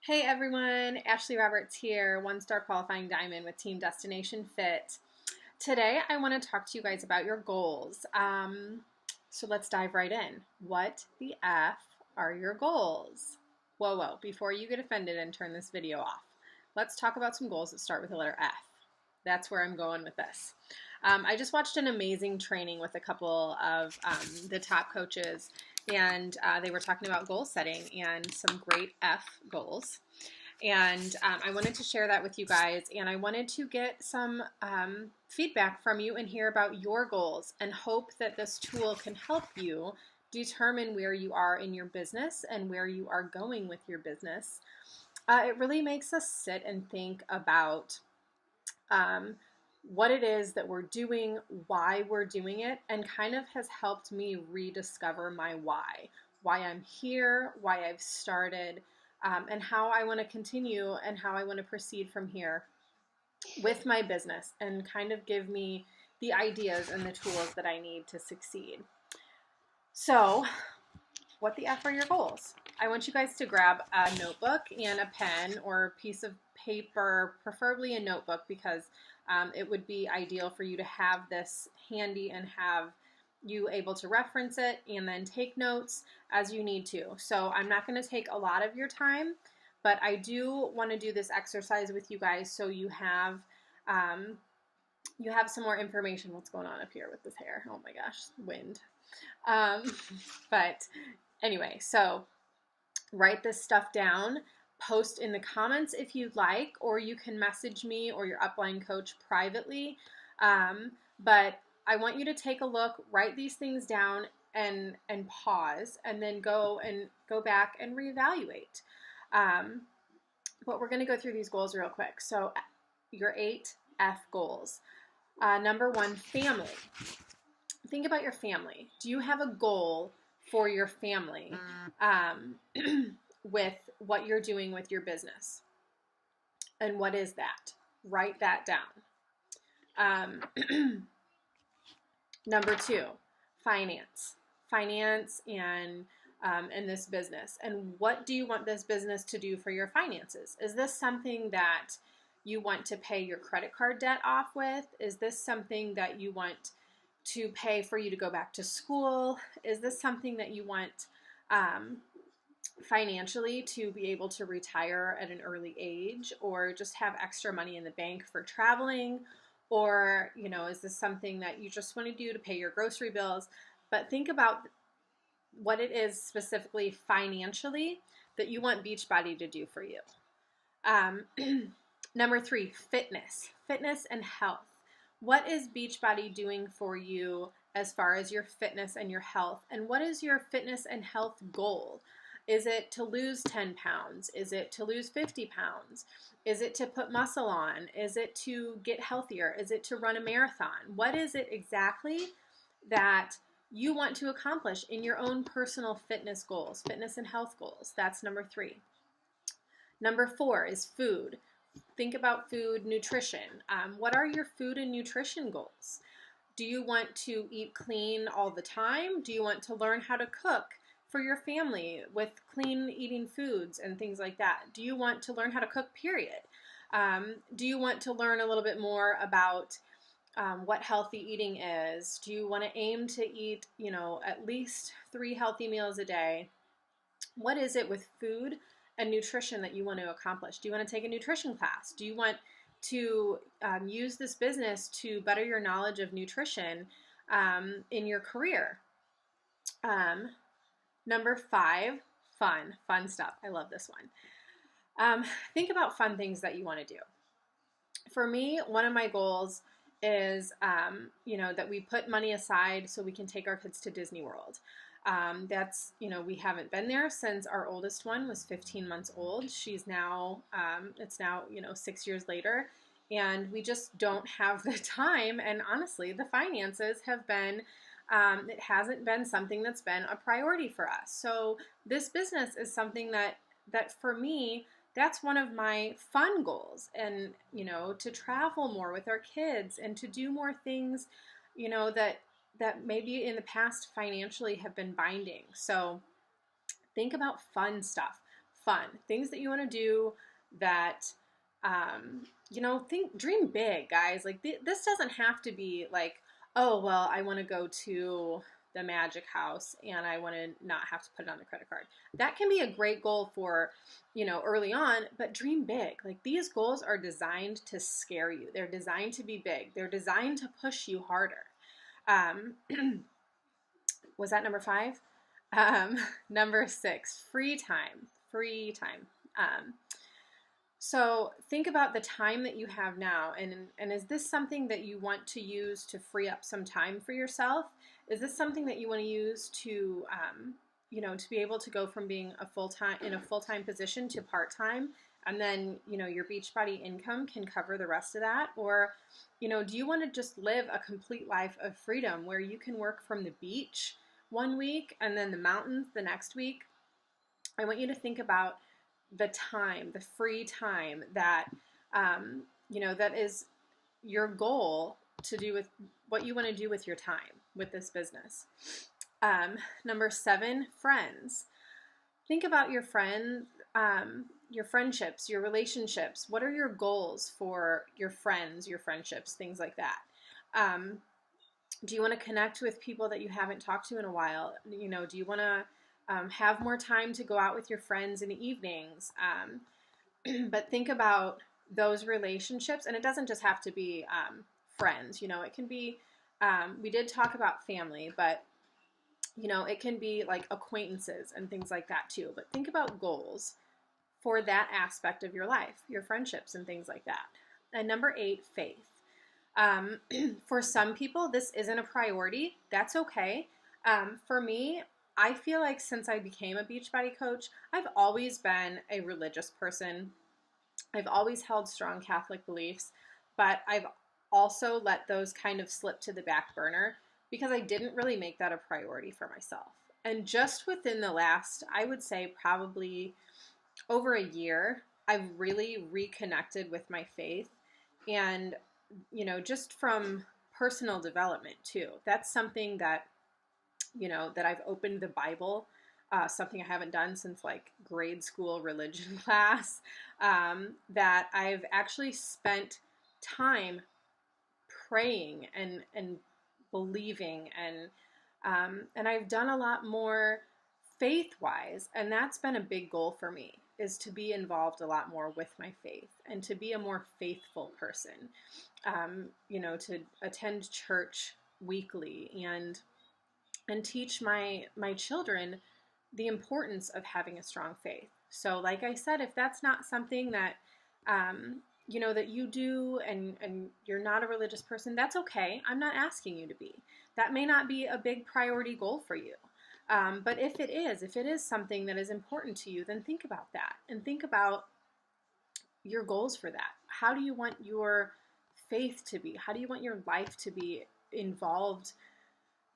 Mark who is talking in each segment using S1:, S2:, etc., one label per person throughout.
S1: Hey everyone, Ashley Roberts here, one-star qualifying diamond with Team Destination Fit. Today I want to talk to you guys about your goals. So let's dive right in. What the F are your goals? Whoa, before you get offended and turn this video off, let's talk about some goals that start with the letter F. That's where I'm going with this. I just watched an amazing training with a couple of the top coaches, and they were talking about goal setting and some great F goals. And I wanted to share that with you guys, and I wanted to get some feedback from you and hear about your goals, and hope that this tool can help you determine where you are in your business and where you are going with your business. It really makes us sit and think about what it is that we're doing, why we're doing it, and kind of has helped me rediscover my why I'm here, why I've started, and how I want to continue and how I want to proceed from here with my business, and kind of give me the ideas and the tools that I need to succeed. So, what the F are your goals? I want you guys to grab a notebook and a pen or a piece of paper, preferably a notebook, because it would be ideal for you to have this handy and have you able to reference it and then take notes as you need to. So I'm not going to take a lot of your time, but I do want to do this exercise with you guys so you have some more information. What's going on up here with this hair? Oh my gosh, wind. But anyway, so write this stuff down, post in the comments if you'd like, or you can message me or your upline coach privately. But I want you to take a look, write these things down, and pause, and then go back and reevaluate. But we're going to go through these goals real quick. So your 8 F goals. Number 1, family. Think about your family. Do you have a goal for your family with what you're doing with your business? And what is that? Write that down. Number 2, finance. Finance and this business. And what do you want this business to do for your finances? Is this something that you want to pay your credit card debt off with? Is this something that you want to pay for you to go back to school? Is this something that you want financially to be able to retire at an early age, or just have extra money in the bank for traveling? Or, is this something that you just want to do to pay your grocery bills? But think about what it is specifically financially that you want Beachbody to do for you. Number 3, fitness and health. What is Beachbody doing for you as far as your fitness and your health? And what is your fitness and health goal? Is it to lose 10 pounds? Is it to lose 50 pounds? Is it to put muscle on? Is it to get healthier? Is it to run a marathon? What is it exactly that you want to accomplish in your own personal fitness goals, fitness and health goals? That's number 3. Number 4 is food. Think about food, nutrition. What are your food and nutrition goals? Do you want to eat clean all the time? Do you want to learn how to cook for your family with clean eating foods and things like that? Do you want to learn how to cook, period? Do you want to learn a little bit more about what healthy eating is? Do you want to aim to eat, at least 3 healthy meals a day? What is it with food and nutrition that you want to accomplish? Do you want to take a nutrition class? Do you want to use this business to better your knowledge of nutrition in your career? Number 5, fun stuff. I love this one. Think about fun things that you want to do. For me, one of my goals is, that we put money aside so we can take our kids to Disney World. That's, we haven't been there since our oldest one was 15 months old. She's now, it's now, 6 years later, and we just don't have the time. And honestly, the finances have been, it hasn't been something that's been a priority for us. So this business is something that for me, that's one of my fun goals. And, to travel more with our kids and to do more things, that maybe in the past financially have been binding. So think about fun stuff. fun, things that you want to do that, dream big, guys. Like this doesn't have to be like, oh, well, I want to go to the Magic House and I want to not have to put it on the credit card. That can be a great goal for, early on, but dream big. Like these goals are designed to scare you. They're designed to be big. They're designed to push you harder. Was that number 5? Number 6, free time. Free time. So think about the time that you have now, and is this something that you want to use to free up some time for yourself? Is this something that you want to use to, to be able to go from being a full-time position to part-time, and then, your Beachbody income can cover the rest of that? Or, do you want to just live a complete life of freedom where you can work from the beach one week and then the mountains the next week? I want you to think about the time, the free time that, that is your goal to do with what you want to do with your time with this business. Number 7, friends. Think about your friends, your friendships, your relationships. What are your goals for your friends, your friendships, things like that? Do you want to connect with people that you haven't talked to in a while? Do you want to have more time to go out with your friends in the evenings? But think about those relationships, and it doesn't just have to be friends. It can be, we did talk about family, but it can be like acquaintances and things like that too. But think about goals for that aspect of your life, your friendships and things like that. And number 8, faith. For some people, this isn't a priority. That's okay. For me, I feel like since I became a Beachbody coach, I've always been a religious person. I've always held strong Catholic beliefs, but I've also let those kind of slip to the back burner because I didn't really make that a priority for myself. And just within the last, I would say probably over a year, I've really reconnected with my faith. And, just from personal development too. That's something that, that I've opened the Bible, something I haven't done since like grade school religion class, that I've actually spent time praying and believing, and I've done a lot more faith-wise, and that's been a big goal for me, is to be involved a lot more with my faith and to be a more faithful person, to attend church weekly and teach my children the importance of having a strong faith. So like I said, if that's not something that, that you do and you're not a religious person, that's okay. I'm not asking you to be. That may not be a big priority goal for you. But if it is something that is important to you, then think about that and think about your goals for that. How do you want your faith to be? How do you want your life to be involved?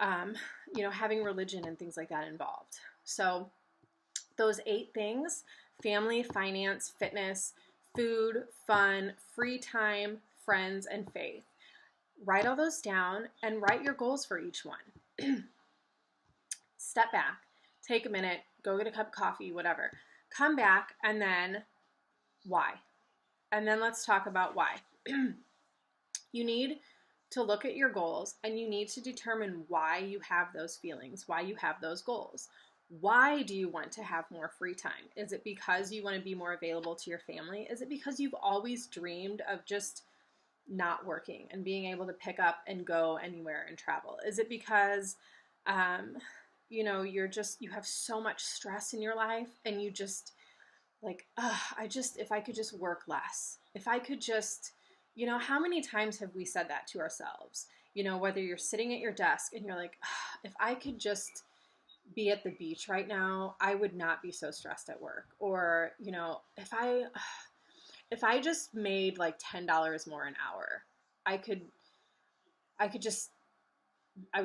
S1: Having religion and things like that involved. So those 8 things: family, finance, fitness, food, fun, free time, friends, and faith. Write all those down and write your goals for each one. Step back, take a minute, go get a cup of coffee, whatever. Come back, and then why? And then let's talk about why. You need to look at your goals, and you need to determine why you have those feelings, why you have those goals. Why do you want to have more free time? Is it because you want to be more available to your family? Is it because you've always dreamed of just not working and being able to pick up and go anywhere and travel? Is it because, you have so much stress in your life and you just like, if I could just work less, if I could just, how many times have we said that to ourselves? Whether you're sitting at your desk and you're like, if I could just be at the beach right now, I would not be so stressed at work. Or, if I just made like $10 more an hour, I would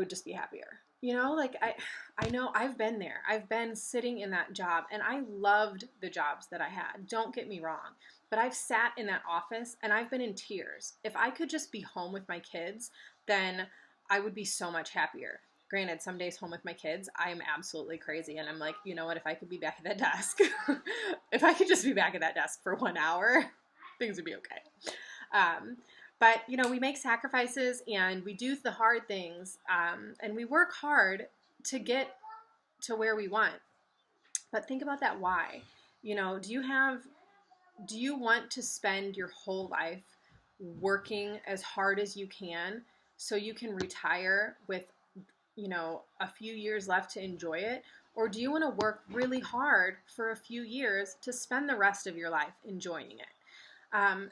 S1: just be happier. I know I've been there. I've been sitting in that job and I loved the jobs that I had. Don't get me wrong, but I've sat in that office and I've been in tears. If I could just be home with my kids, then I would be so much happier. Granted, some days home with my kids, I am absolutely crazy. And I'm like, you know what? If I could be back at that desk, if I could just be back at that desk for 1 hour, things would be okay. But, you know, we make sacrifices and we do the hard things, and we work hard to get to where we want. But think about that why. You know, do you want to spend your whole life working as hard as you can so you can retire with, you know, a few years left to enjoy it? Or do you want to work really hard for a few years to spend the rest of your life enjoying it?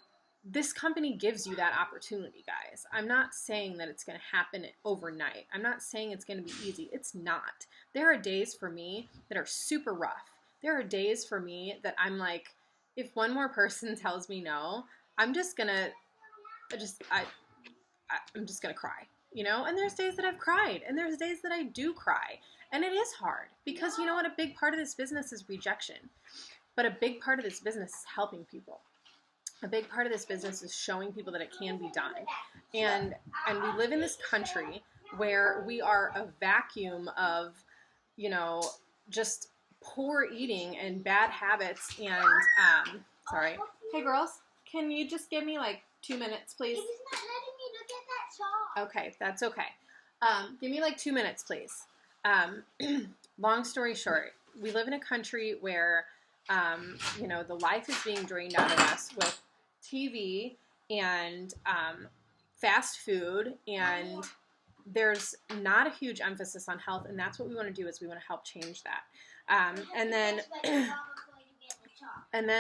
S1: This company gives you that opportunity, guys. I'm not saying that it's going to happen overnight. I'm not saying it's going to be easy. It's not. There are days for me that are super rough. There are days for me that I'm like, if one more person tells me no, I'm just going to I'm just going to cry, you know? And there's days that I've cried, and there's days that I do cry. And it is hard because, you know what, a big part of this business is rejection. But a big part of this business is helping people. A big part of this business is showing people that it can be done. And we live in this country where we are a vacuum of, you know, just poor eating and bad habits and, sorry. Hey girls, can you just give me like 2 minutes, please?
S2: It's not letting me look at that shop.
S1: Okay, that's okay. Give me like 2 minutes, please. Long story short, we live in a country where, you know, the life is being drained out of us with TV and fast food, and there's not a huge emphasis on health, and that's what we want to do is we want to help change that. And then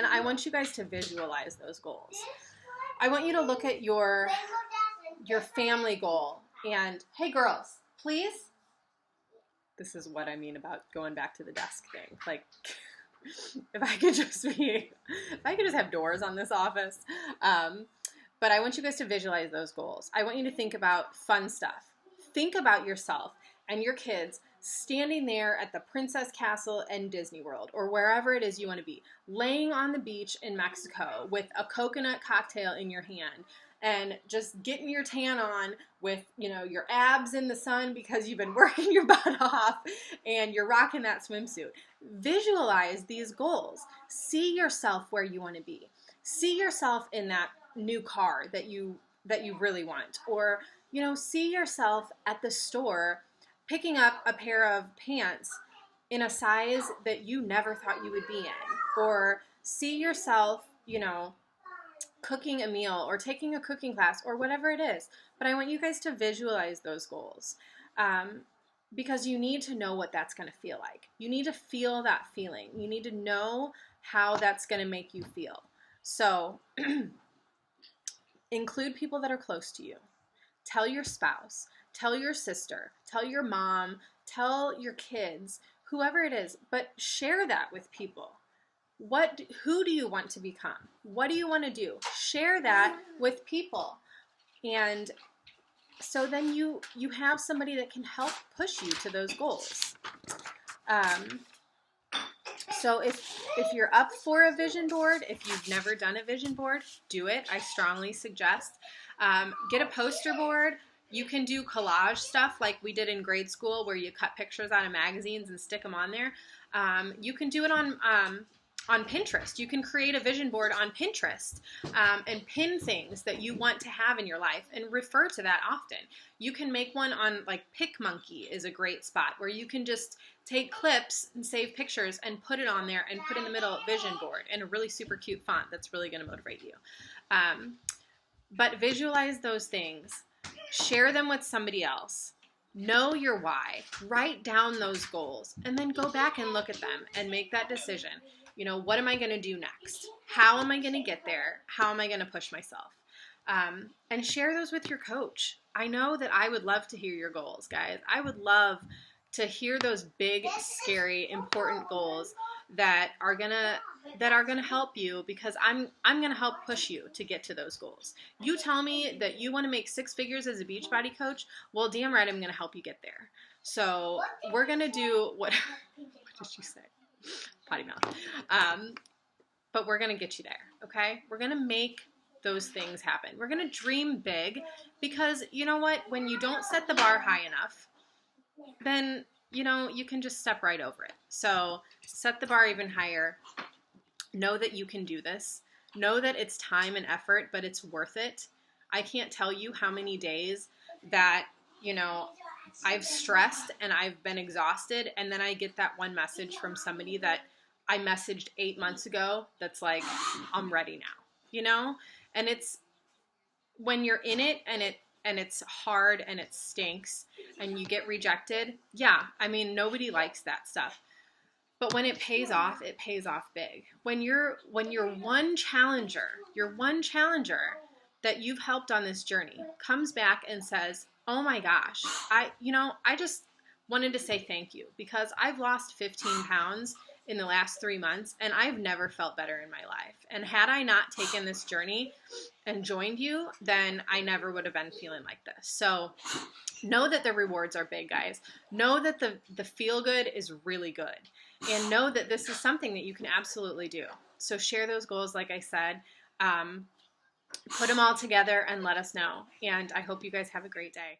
S1: I want you guys to visualize those goals. I want you to look at your family goal and, hey girls, please. This is what I mean about going back to the desk thing. Like, if I could just have doors on this office. But I want you guys to visualize those goals. I want you to think about fun stuff. Think about yourself and your kids standing there at the Princess Castle and Disney World, or wherever it is you want to be, laying on the beach in Mexico with a coconut cocktail in your hand and just getting your tan on with, you know, your abs in the sun because you've been working your butt off and you're rocking that swimsuit. Visualize these goals. See yourself where you want to be. See yourself in that new car that you really want, or, you know, see yourself at the store picking up a pair of pants in a size that you never thought you would be in, or see yourself, you know, cooking a meal or taking a cooking class or whatever it is. But I want you guys to visualize those goals, because you need to know what that's going to feel like. You need to feel that feeling. You need to know how that's going to make you feel. So include people that are close to you. Tell your spouse, tell your sister, tell your mom, tell your kids, whoever it is, but share that with people. Who do you want to become? What do you want to do? Share that with people. And so then you have somebody that can help push you to those goals. So if you're up for a vision board, if you've never done a vision board, do it. I strongly suggest. Get a poster board. You can do collage stuff like we did in grade school where you cut pictures out of magazines and stick them on there. You can do it on Pinterest. You can create a vision board on Pinterest and pin things that you want to have in your life and refer to that often. You can make one on, like, PicMonkey is a great spot where you can just take clips and save pictures and put it on there and put in the middle vision board in a really super cute font that's really going to motivate you. But visualize those things. Share them with somebody else. Know your why. Write down those goals and then go back and look at them and make that decision. You know, what am I going to do next? How am I going to get there? How am I going to push myself? And share those with your coach. I know that I would love to hear your goals, guys. I would love to hear those big, scary, important goals that are gonna help you, because I'm gonna help push you to get to those goals. You tell me that you want to make 6 figures as a Beachbody coach. Well, damn right, I'm gonna help you get there. So we're gonna do what? What did you say? Potty mouth. But we're gonna get you there. Okay? We're gonna make those things happen. We're gonna dream big, because you know what? When you don't set the bar high enough, then, you can just step right over it. So set the bar even higher. Know that you can do this. Know that it's time and effort, but it's worth it. I can't tell you how many days that, I've stressed and I've been exhausted, and then I get that one message from somebody that I messaged 8 months ago that's like, I'm ready now, And it's when you're in it and it's hard and it stinks and you get rejected. Yeah, I mean, nobody likes that stuff. But when it pays off big. When you're one challenger, that you've helped on this journey comes back and says, "Oh my gosh, I just wanted to say thank you because I've lost 15 pounds in the last 3 months and I've never felt better in my life. And had I not taken this journey and joined you, then I never would have been feeling like this." So know that the rewards are big, guys. Know that the feel good is really good. And know that this is something that you can absolutely do. So share those goals, like I said. Put them all together and let us know. And I hope you guys have a great day.